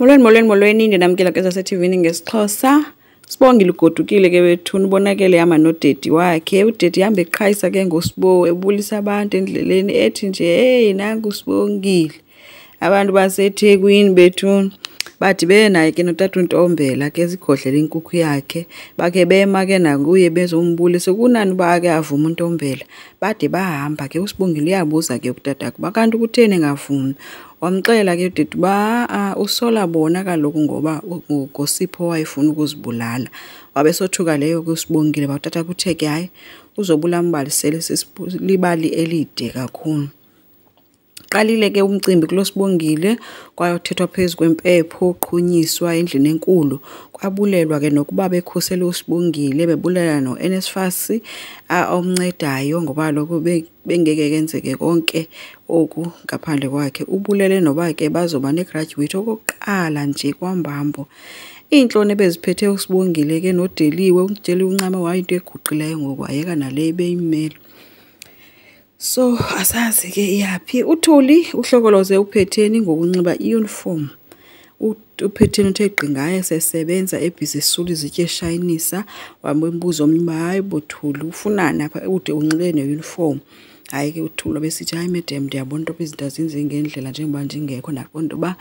Molweni ndinamkela ke zaseTV ngesixhosa. Sibongile ugodukile ke wethuni bonakele yama nodedi wakhe. Udedi hamba eqhayisa ke ngosibo ebulisa abantu endleleni ethi nje hey nangu Sibongile. Abantu baseThekwini bethuni bathi benaye ke notata uNtombela ke zikhohlela inkukhu yakhe bakhe bema ke nakuye bezombulisa kunani bake avuma uNtombela bade bahamba ke uSibongile uyabuza ke kutata kuba kanti kutheni engavumi wamxela ke udedi ba usola bona kaloku ngoba uGosipho wayefuna ukuzibulala wabesothuka leyo kuSibongile batata kuthe ke hayi uzobulambalisele sisibali elide kakhulu. Qalile ke umcimbi kulo Sibongile kwayothethwa phezulu kwempepho uqhunyiswa endlini enkulu kwabulelwa ke nokuba bekhusela uSibongile bebulela noNSFAS omncedayo ngoba lokho bengeke kenzeke konke oku ngaphandle kwakhe ubulele noba ke bazoba negraduate okokuqala nje kwambambo inhlone beziphethe uSibongile ke nodeliwe umtsheli uncama wayinto eguqileyo ngokwayeka nale beyimela. So asazi ke iyapi uThuli uhlokoloze uPhetheni ngokunxiba iuniform. uPhetheni uthe gqingaye sesebenza ebhizi isuli zitye shayinisa wamembuzo omnye hayi boThuli ufunana apha ude unxibe neuniform. Hayi ke uThuli besithi hayi madam ndiyabona into izinto azinze ngendlela njengoba ndingekho naqonto ba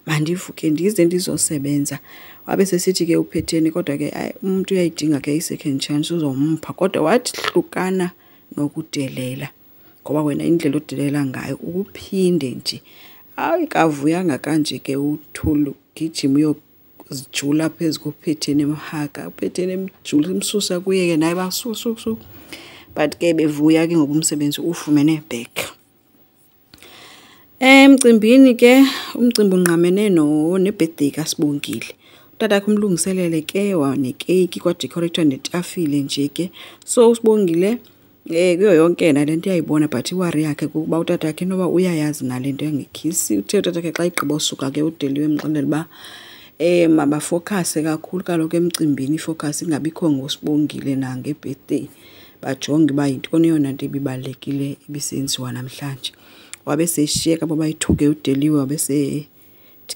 mandivuke ndize ndizosebenza. Wabe sesithi ke uPhetheni kodwa ke umuntu uyayidinga ke i-second chance uzompha kodwa wathi hlukana nokudelela. Ngoba wena indlela odelela ngayo ukuphinde nje hayi kavuyanga kanje ke uThuli gijima uyozijula phezulu koPhetheni emhaka uPhetheni emjula imsusa kuye ke naye basusu but ke bevuya ke ngoba umsebenzi ufumene back. Emcimbini ke umcimbi unqamene nebirthday kaSibongile. Utata kumlungiselele ke wanecake kwadecorator netafile nje ke so uSibongile kuyo yonke yena lento uyayibona but iwari yakhe kuba utata wakhe noba uyayazi nalento yangekhisi uthe utata wakhe xa igqiba usuka ke udeliwe emxelela ba mabafocus kakhulu kaloku emcimbini ifocus ingabikho ngoSibongile nangebirthday bajonge ba yintoni yona nto ebibalekile ibisenziwa namhlanje. Wabe seshiyeka babayithuke udeliwe wabe se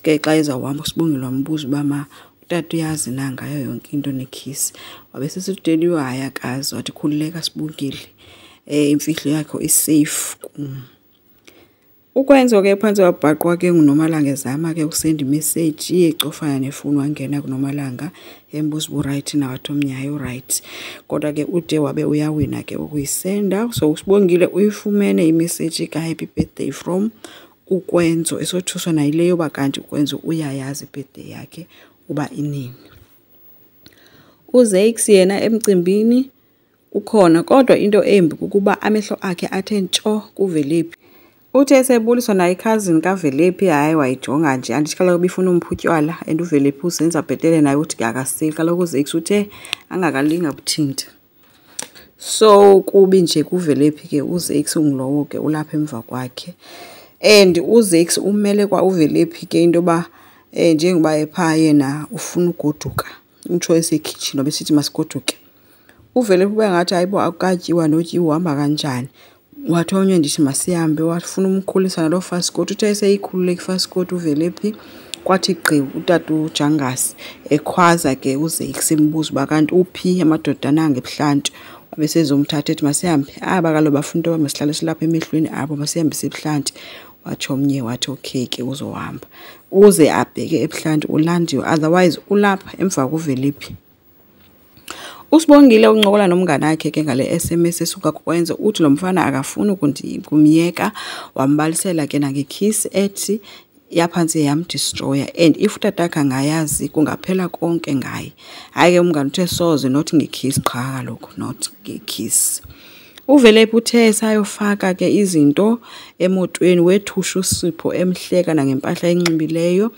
ke xa ezawuhamba uSibongile wambuza uba utata uyazi na ngayo yonke into nekhisi wabe sesudeliwe hayi akazi wathi khululeka Sibongile imfihlo yakho isafe. Ukwenza ke phansi wabhaqwa ke nguNomalanga ezama ke usend message ecofana nefoni wangena kuNomalanga embuza bu right na wathi omnyayo right kodwa ke ude wabe uyawina ke ukuyisenda. So uSibongile uyifumene imessage ka happy birthday from Ukwenzo esothuswa nayileyo bakanti Ukwenzo uyayazi birthday yakhe uba inini. uZakes yena emcimbini ukhona kodwa into embi ukuba amehlo akhe athe ntsho kuVelephi. Uthe sebuliswa naye cousin kaVelephi hayi wayijonga nje andithi kaloku bifuna umphutyala and uVelephi usenza bhetele naye uthi akaseli kaloku uZakes uthe angakalinga buthinta. So kubi nje kuVelephi ke uZakes ungilowo ke ulapha emva kwakhe and uZakes umele kwa uVelephi ke into ba njengoba epha yena ufuna ugoduka utsho esekitchen obesithi masigoduke. uVelephi bengathi hayibo akukatyiwa notyiwa uhamba kanjani wathonywe ndithi masihambe wafuna umkhulisa nalo fasikoti uthe eseyikhulule ifasikoti uVelephi kwathi gqi utata uJangasi ekhwaza ke uZakes embuza uba kanti uphi amadodana ngebuhlanti wabesezomthatha ethi masihambe bakaloku bafuna into masihlale silapha emehlweni abo masihambe sebuhlanti wathi omnye wathi okay ke uzohamba uze abheke ebuhlanti ulandiwe otherwise ulapha emva kuVelephi. uSibongile uncokola nomngane wakhe ke ngale SMS esuka kukwenza uthi lo mfana akafuni kumyeka wambalisela ke nangekiss ethi yaphansi yamdestroya and if utataka angayazi kungaphela konke ngaye. Hayi ke umngane uthe soze not ngekiss qha kaloku not ngekiss. uVelephi uthe sayofaka ke izinto emotweni wethusha uSipho emhleka nangempahla enxibileyo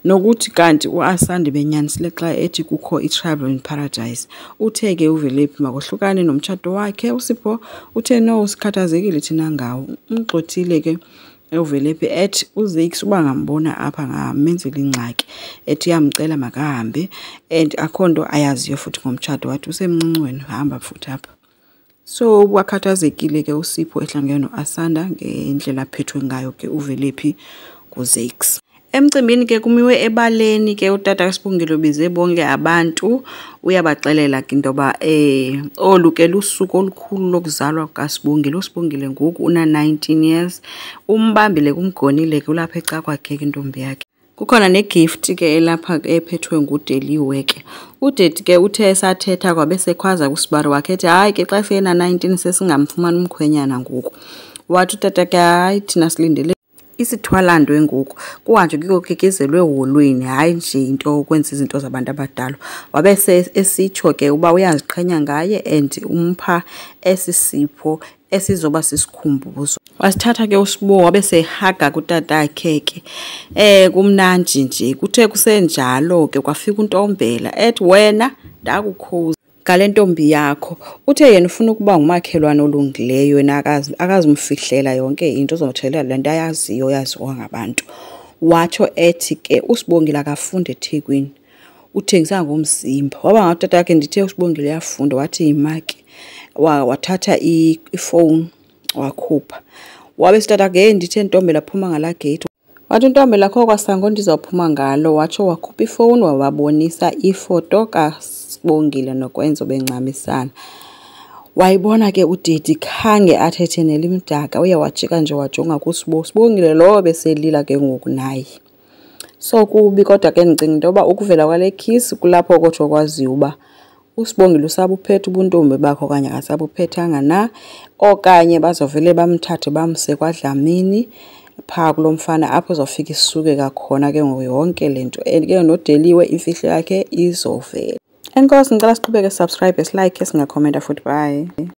nokuthi kanti uAsandi benyanisile xa ethi kukho itravel in paradise. Uthe ke uVelephi makohlukane nomtshato wakhe. uSipho uthe no usikhathazekile thina ngawo umgxothile ke uVelephi ethi uZakes uba ngambona apha ngamenzela ingxaki ethi yamcela makahambe and akho nto ayaziyo futhi ngomtshato wathi usemncinci wena hamba futhi apha. So wakhathazekile ke uSipho ehlangene noAsanda ngendlela aphethwe ngayo ke uVelephi kuZakes. Emcimbini ke kumiwe ebaleni ke utata kaSibongile ubize bonke abantu uyabaxelela ke into ba oluke lusuku olukhulu lokuzalwa kaSibongile. uSibongile ngoku una 19 years. Umbambile kumgonile ke ulapha eca kwakhe intombi yakhe. Kukhona negift ke elapha ephethwe nguDeliwe ke. Udade ke uthe esathetha kwabe sekhwaza kuSibari wakhe ethi hayi ke xa sena 19 sesingamfumana umkhwenyana ngoku. Wathi utata ke hayi thina silindele isithwalandwe ngoku kuhanjwe kuyokekezelwe eholweni hayi nje into ukwenza izinto zabantu abadala. Wabe esitsho ke uba uyaziqhenya ngaye and umpha esisipho esizoba sisikhumbuzo. Wasithatha ke uSbo wabe sehaga kutatakhe ke. Kumnandi nje kuthe kusenjalo ke kwafika uNtombela ethi wena ndakukhuza ngale ntombi yakho. Uthe yena ufuna ukuba ngumakhelwane olungileyo yena akazimfihlela yonke into uzothelela lento ayaziyo yaziwa ngabantu. Watsho ethi ke uSibongile akafunde eThekwini uthengisa ngomzimba. Waba ngutata yakhe ndithe uSibongile uyafunda wathi imaki wathatha ifone wakhupha. Wabe sitata ke ndithe Ntombela phuma ngala gate. Wathi Ntombela kho kwasango ndizophuma ngalo. Watsho wakhupha ifone wababonisa ifoto kaSibongile nokwenzo bencamisana. Wayibona ke udidi khange athethe nelimdaka uye wajika nje wajonga kuSbo. Sibongile lo beselila ke ngoku naye. So kubi kodwa ke ndicinga into yoba ukuvela kwale kiss kulapho kodwa kwaziyo uba uSibongile usabuphethe ubuntombi bakho kanye akasabuphethanga na okanye bazovele bamthathe bamse kwaDlamini pha kulomfana apho uzofika isuke kakhona ke ngoyonke lento ke noDeliwe imfihlo yakhe izovela. Enkosi ngicela siqhubeke subscribe, like, singacomment futhi bye.